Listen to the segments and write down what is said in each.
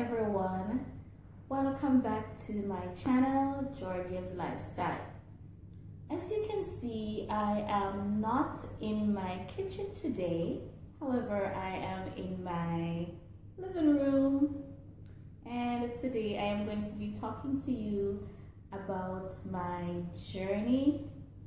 everyone, welcome back to my channel, Georgia's Lifestyle. As you can see, I am not in my kitchen today. However, I am in my living room, and today I am going to be talking to you about my journey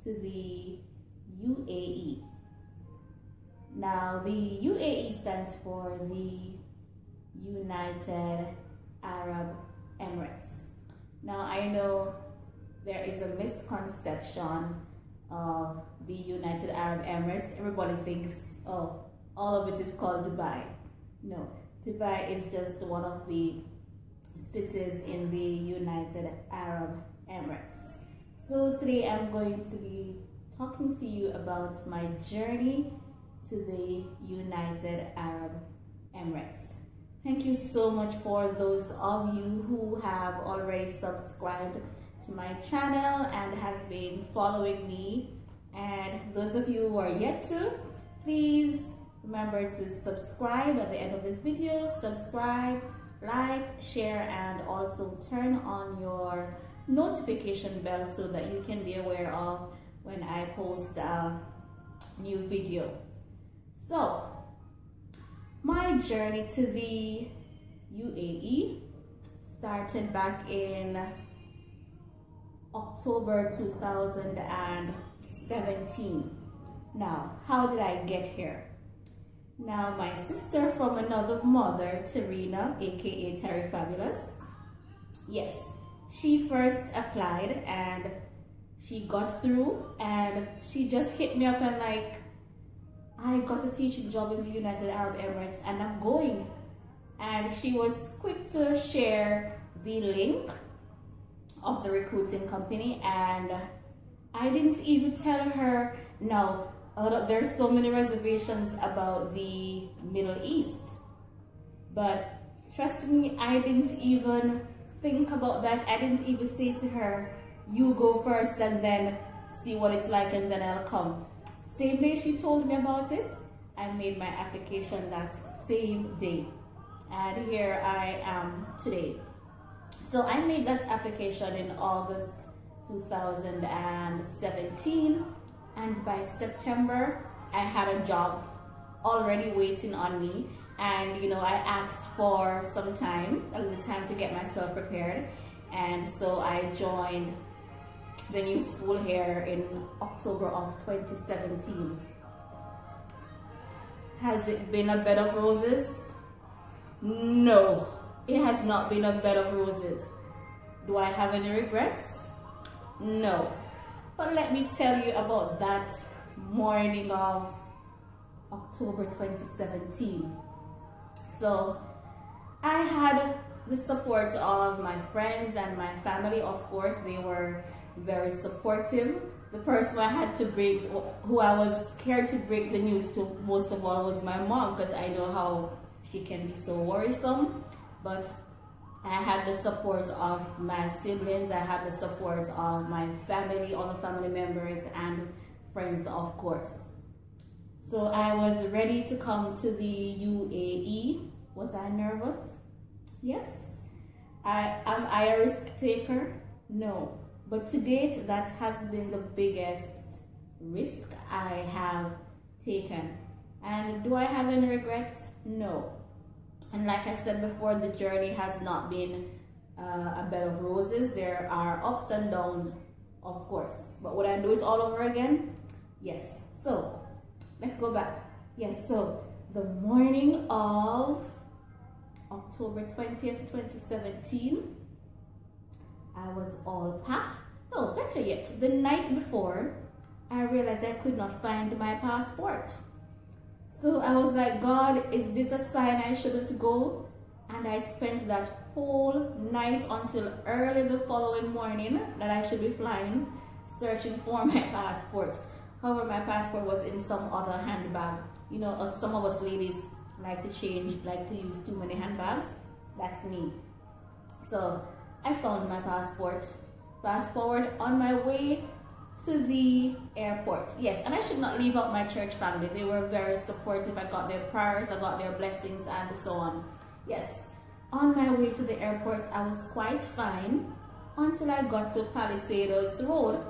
to the UAE. Now, the UAE stands for the United Arab Emirates. Now, I know there is a misconception of the United Arab Emirates. Everybody thinks, oh, all of it is called Dubai. No, Dubai is just one of the cities in the United Arab Emirates. So today I'm going to be talking to you about my journey to the United Arab Emirates. Thank you so much for those of you who have already subscribed to my channel and has been following me, and those of you who are yet to, please remember to subscribe at the end of this video. Subscribe, like, share, and also turn on your notification bell so that you can be aware of when I post a new video. So, my journey to the UAE started back in October 2017. Now, how did I get here? Now, my sister from another mother, Tarina, aka Terry Fabulous, yes, she first applied and she got through, and she just hit me up and like, I got a teaching job in the United Arab Emirates and I'm going. And she was quick to share the link of the recruiting company, and I didn't even tell her, no, there's so many reservations about the Middle East. But trust me, I didn't even think about that. I didn't even say to her, you go first and then see what it's like and then I'll come. Same day she told me about it, I made my application that same day. And here I am today. So I made that application in August 2017, and by September I had a job already waiting on me. And you know, I asked for some time, a little time to get myself prepared, and so I joined the new school here in October of 2017. Has it been a bed of roses? No, it has not been a bed of roses. Do I have any regrets? No. But let me tell you about that morning of October 2017. So I had the support of my friends and my family. Of course, they were very supportive. The person I had to break, who I was scared to break the news to most of all, was my mom, because I know how she can be so worrisome. But I had the support of my siblings, I had the support of my family, all the family members and friends, of course. So I was ready to come to the UAE. Was I nervous? Yes. Am I a risk taker? No. But to date, that has been the biggest risk I have taken. And do I have any regrets? No. And like I said before, the journey has not been a bed of roses. There are ups and downs, of course. But would I do it all over again? Yes. So, let's go back. Yes, so the morning of October 20th, 2017, I was all packed. No, better yet, the night before, I realized I could not find my passport. So I was like, God, is this a sign I shouldn't go? And I spent that whole night until early the following morning that I should be flying, searching for my passport. However, my passport was in some other handbag. You know, some of us ladies like to use too many handbags. That's me. So I found my passport. Fast forward, on my way to the airport. Yes, and I should not leave out my church family. They were very supportive. I got their prayers, I got their blessings, and so on. Yes, On my way to the airport, I was quite fine until I got to Palisadoes Road.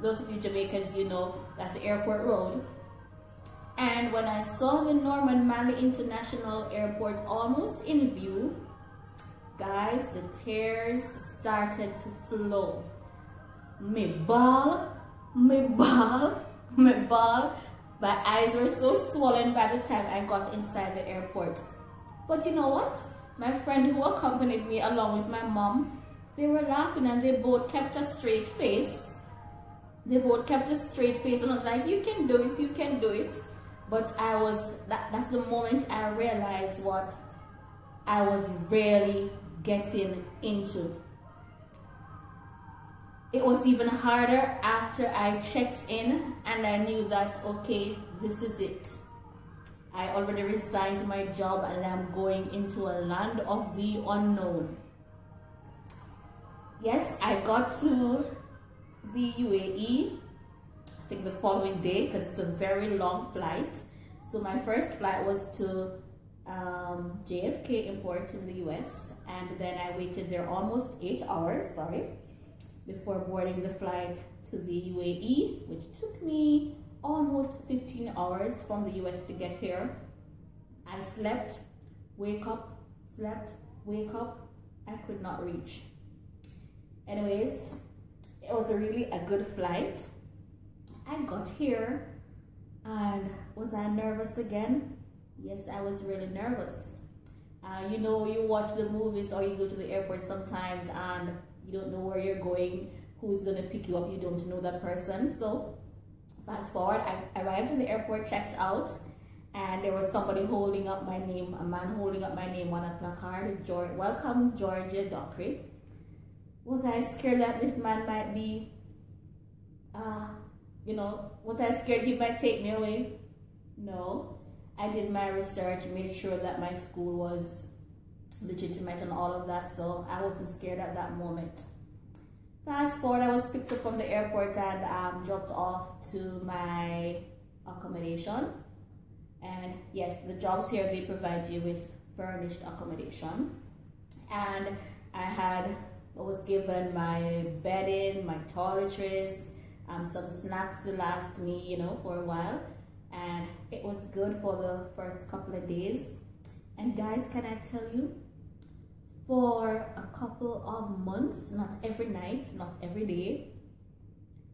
Those of you Jamaicans, you know, that's the airport road. And when I saw the Norman Manley International Airport almost in view, guys, the tears started to flow. Me ball. My eyes were so swollen by the time I got inside the airport. But you know what? My friend who accompanied me along with my mom, they were laughing and they both kept a straight face. And I was like, you can do it, you can do it. But that's the moment I realized what I was really getting into. It was even harder after I checked in and I knew that, okay, this is it. I already resigned my job and I'm going into a land of the unknown. Yes, I got to the UAE, I think the following day, because it's a very long flight. So my first flight was to JFK Airport in the US, and then I waited there almost 8 hours, before boarding the flight to the UAE, which took me almost 15 hours from the US to get here. I slept, wake up, slept, wake up. I could not reach. Anyways, it was really a good flight. I got here, and was I nervous again? Yes, I was really nervous. You know, you watch the movies or you go to the airport sometimes and you don't know where you're going, who's gonna pick you up, you don't know that person. So fast forward, I arrived in the airport, checked out, and there was somebody holding up my name, a man holding up my name on a placard, welcome Georgia Dockery. Was I scared that this man might be, was I scared he might take me away? No. I did my research, made sure that my school was legitimate and all of that, so I wasn't scared at that moment. Fast forward, I was picked up from the airport and dropped off to my accommodation. And yes, the jobs here, they provide you with furnished accommodation. And I was given my bedding, my toiletries, some snacks to last me, for a while. And it was good for the first couple of days. And guys, can I tell you, for a couple of months, not every night, not every day,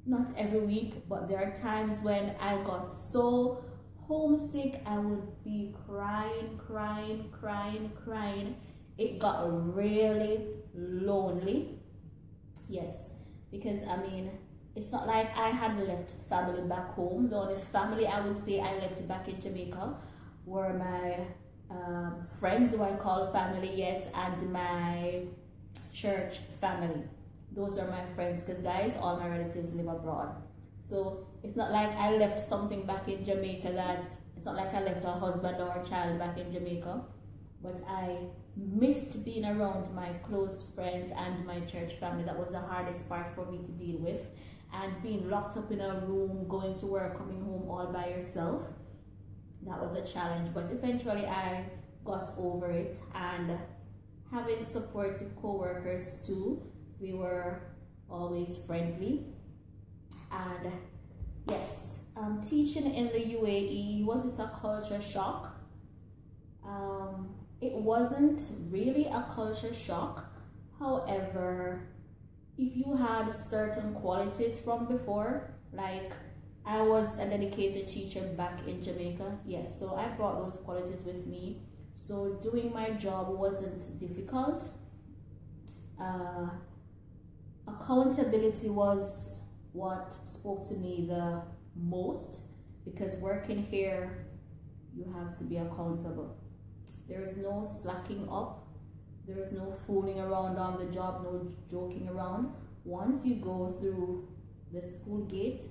not every week, but there are times when I got so homesick, I would be crying. It got really lonely. Yes, because it's not like I had left family back home. The only family I would say I left back in Jamaica were my friends, who I call family, yes, and my church family. Those are my friends, because guys, all my relatives live abroad. So it's not like I left something back in Jamaica, it's not like I left a husband or a child back in Jamaica, but I missed being around my close friends and my church family. That was the hardest part for me to deal with. And being locked up in a room, going to work, coming home all by yourself, that was a challenge. But eventually I got over it, and having supportive co-workers too, they were always friendly. And yes, teaching in the UAE, was it a culture shock? It wasn't really a culture shock. However, if you had certain qualities from before, like I was a dedicated teacher back in Jamaica, yes, so I brought those qualities with me. So doing my job wasn't difficult. Accountability was what spoke to me the most, because working here, you have to be accountable. There is no slacking up. There is no fooling around on the job, no joking around. Once you go through the school gate,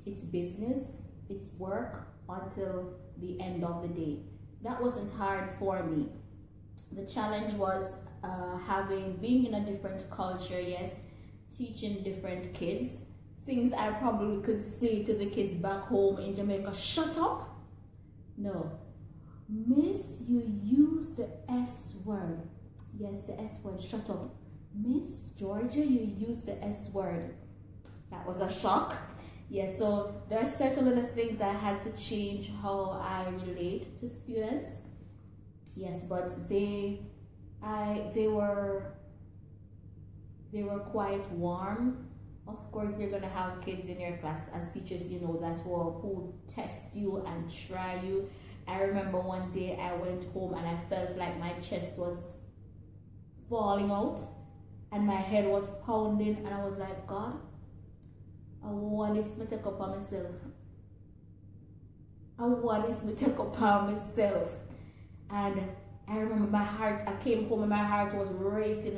it's business, it's work until the end of the day. That wasn't hard for me. The challenge was being in a different culture, yes, teaching different kids. Things I probably could say to the kids back home in Jamaica, shut up. No. Miss, you use the S word. Yes, the S word. Shut up. Miss Georgia, you use the S word. That was a shock. Yeah, so there are certain little things I had to change how I relate to students. Yes, but they were quite warm. Of course, they're gonna have kids in your class as teachers, you know, that who test you and try you. I remember one day I went home and I felt like my chest was falling out and my head was pounding, and I was like, God, I want this to take up on myself. I want this to take up on myself. And I remember my heart, I came home and my heart was racing,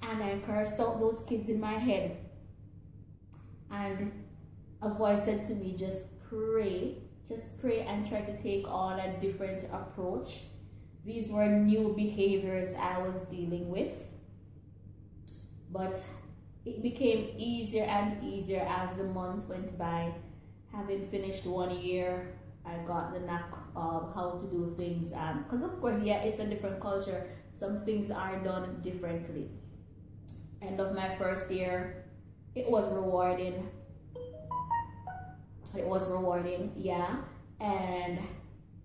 and I cursed out those kids in my head. And a voice said to me, just pray and try to take on a different approach. These were new behaviors I was dealing with. But it became easier and easier as the months went by. Having finished 1 year, I got the knack of how to do things. Because of course, yeah, it's a different culture. Some things are done differently. End of my first year, it was rewarding. It was rewarding, yeah. And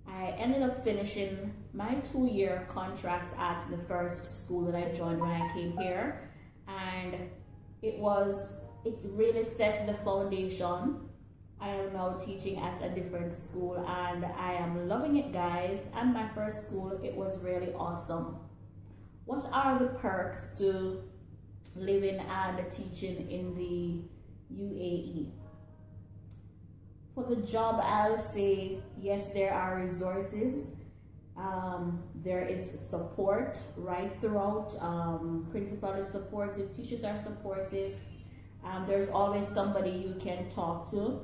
I ended up finishing my 2-year contract at the first school that I joined when I came here. And it's really set the foundation. I am now teaching at a different school and I am loving it, guys. And my first school, it was really awesome. What are the perks to living and teaching in the UAE? For the job, I'll say, yes, there are resources. There is support right throughout. Principal is supportive, teachers are supportive. There's always somebody you can talk to.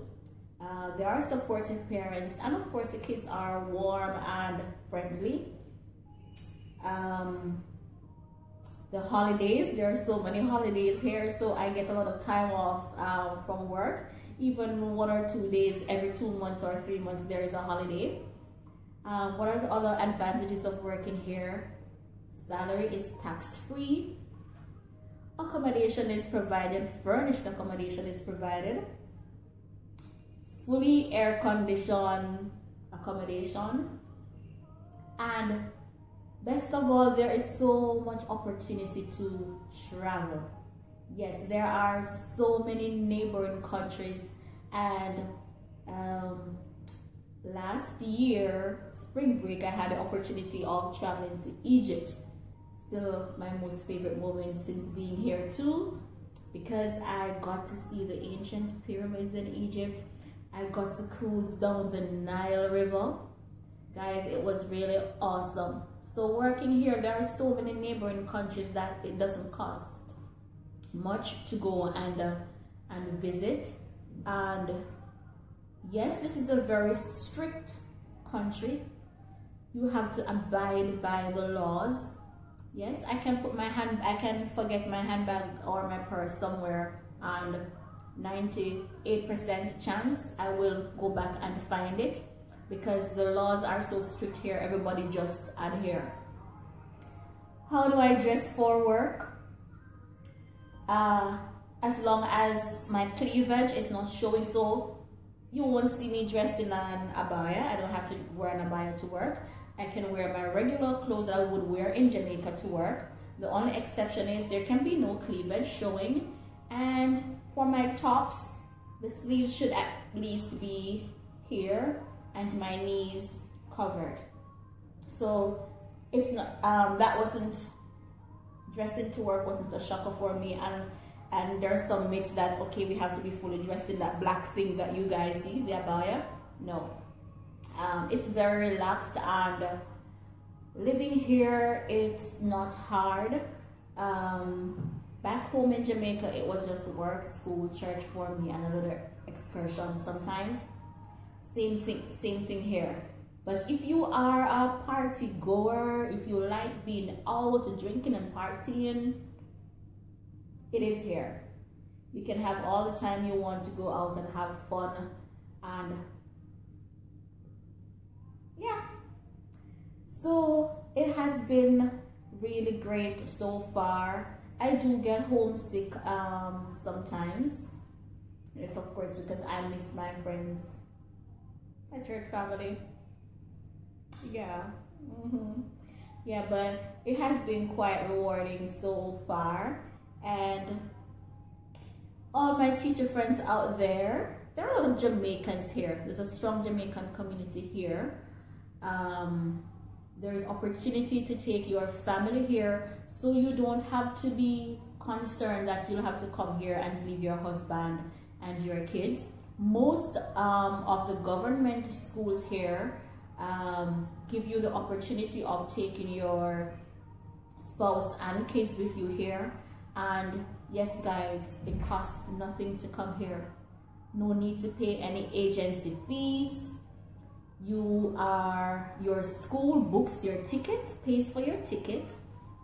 There are supportive parents, and of course the kids are warm and friendly. The holidays, there are so many holidays here, so I get a lot of time off from work. Even 1 or 2 days every 2 months or 3 months there is a holiday. What are the other advantages of working here? Salary is tax-free. Accommodation is provided, furnished accommodation is provided. Fully air-conditioned accommodation. And best of all, there is so much opportunity to travel. Yes, there are so many neighboring countries, and last year, spring break, I had the opportunity of traveling to Egypt. Still my most favorite moment since being here too, because I got to see the ancient pyramids in Egypt. I got to cruise down the Nile River. Guys, it was really awesome. So working here, there are so many neighboring countries that it doesn't cost much to go and visit. And yes, this is a very strict country. You have to abide by the laws. Yes, I can forget my handbag or my purse somewhere, and 98% chance I will go back and find it, because the laws are so strict here. Everybody just adhere. How do I dress for work? As long as my cleavage is not showing, so you won't see me dressed in an abaya. I don't have to wear an abaya to work. I can wear my regular clothes that I would wear in Jamaica to work. The only exception is there can be no cleavage showing. And for my tops, the sleeves should at least be here and my knees covered. So it's not that wasn't, dressing to work wasn't a shocker for me. And there are some myths that, okay, we have to be fully dressed in that black thing that you guys see, the abaya. No, it's very relaxed, and living here, it's not hard. Back home in Jamaica, it was just work, school, church for me, and a little excursion sometimes. Same thing here. But if you are a party goer, if you like being out, drinking and partying, it is here. You can have all the time you want to go out and have fun and yeah, so it has been really great so far. I do get homesick sometimes. Yes, of course, because I miss my friends, my church family. Yeah. Yeah, but it has been quite rewarding so far. And all my teacher friends out there, there are a lot of Jamaicans here. There's a strong Jamaican community here. There's opportunity to take your family here, so you don't have to be concerned that you'll have to come here and leave your husband and your kids. Most of the government schools here give you the opportunity of taking your spouse and kids with you here. And yes guys, it costs nothing to come here. No need to pay any agency fees. Your school books your ticket, pays for your ticket,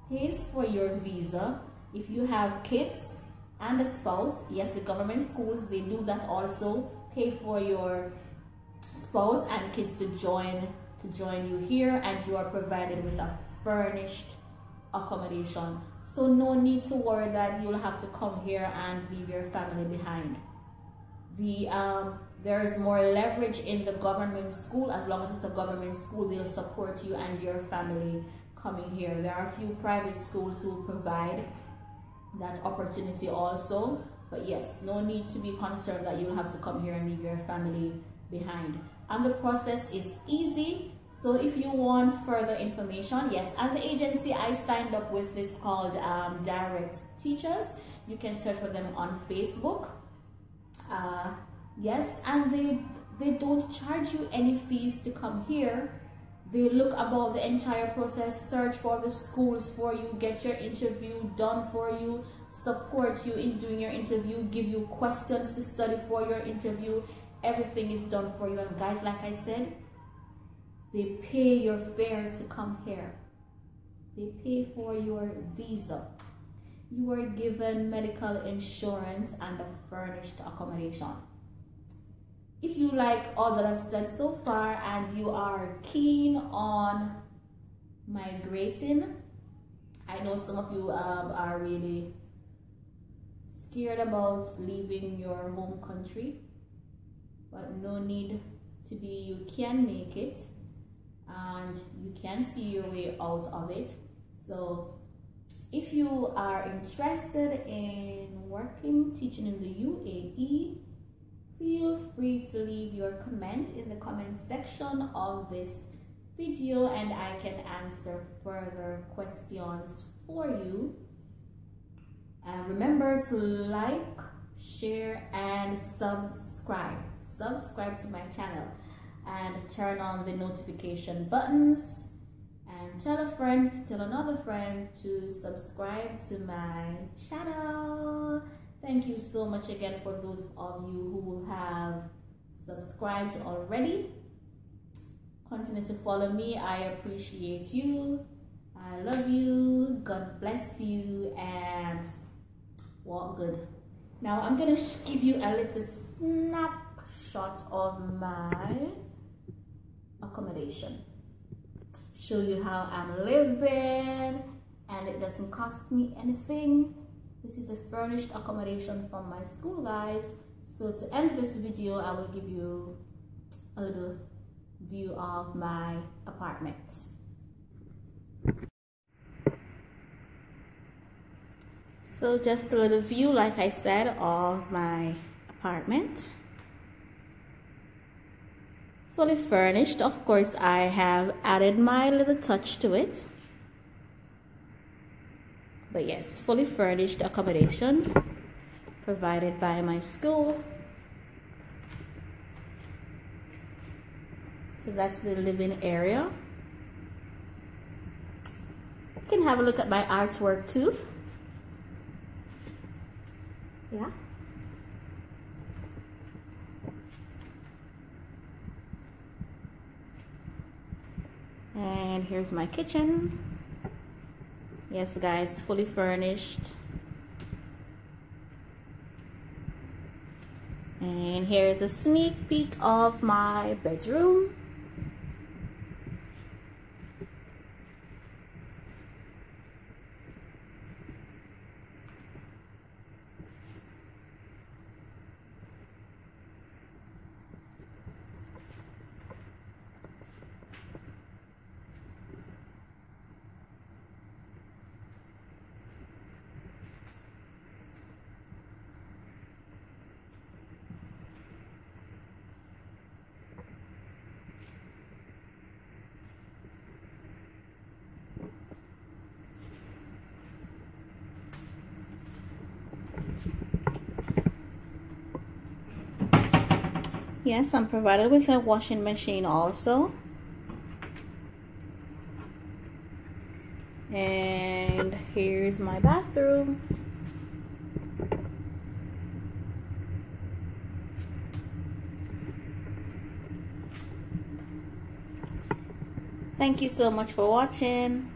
pays for your visa. If you have kids and a spouse, yes, the government schools, they do that also, pay for your spouse and kids to join you here, and you are provided with a furnished accommodation. So no need to worry that you'll have to come here and leave your family behind. There is more leverage in the government school. As long as it's a government school, they'll support you and your family coming here. There are a few private schools who provide that opportunity also, but yes, no need to be concerned that you'll have to come here and leave your family behind. And the process is easy. So if you want further information, yes, and the agency I signed up with is called Direct Teachers. You can search for them on Facebook. Yes, and they don't charge you any fees to come here. They look about the entire process, search for the schools for you, get your interview done for you, support you in doing your interview, give you questions to study for your interview. Everything is done for you. And guys, like I said, they pay your fare to come here. They pay for your visa. You are given medical insurance and a furnished accommodation. If you like all that I've said so far and you are keen on migrating, I know some of you are really scared about leaving your home country, but no need to be. You can make it and you can see your way out of it. So if you are interested in working, teaching in the UAE, feel free to leave your comment in the comment section of this video and I can answer further questions for you. Remember to like, share and subscribe to my channel, and turn on the notification buttons, and tell a friend to tell another friend to subscribe to my channel. Thank you so much again for those of you who have subscribed already. Continue to follow me. I appreciate you. I love you. God bless you and walk good. Now I'm gonna give you a little snapshot of my accommodation. Show you how I'm living, and it doesn't cost me anything. This is a furnished accommodation from my school, guys. So to end this video, I will give you a little view of my apartment. So just a little view, like I said, of my apartment. Fully furnished. Of course, I have added my little touch to it. But yes, fully furnished accommodation provided by my school. So that's the living area. You can have a look at my artwork too. Yeah. And here's my kitchen. Yes guys, fully furnished. And here's a sneak peek of my bedroom. Yes, I'm provided with a washing machine also. And here's my bathroom. Thank you so much for watching.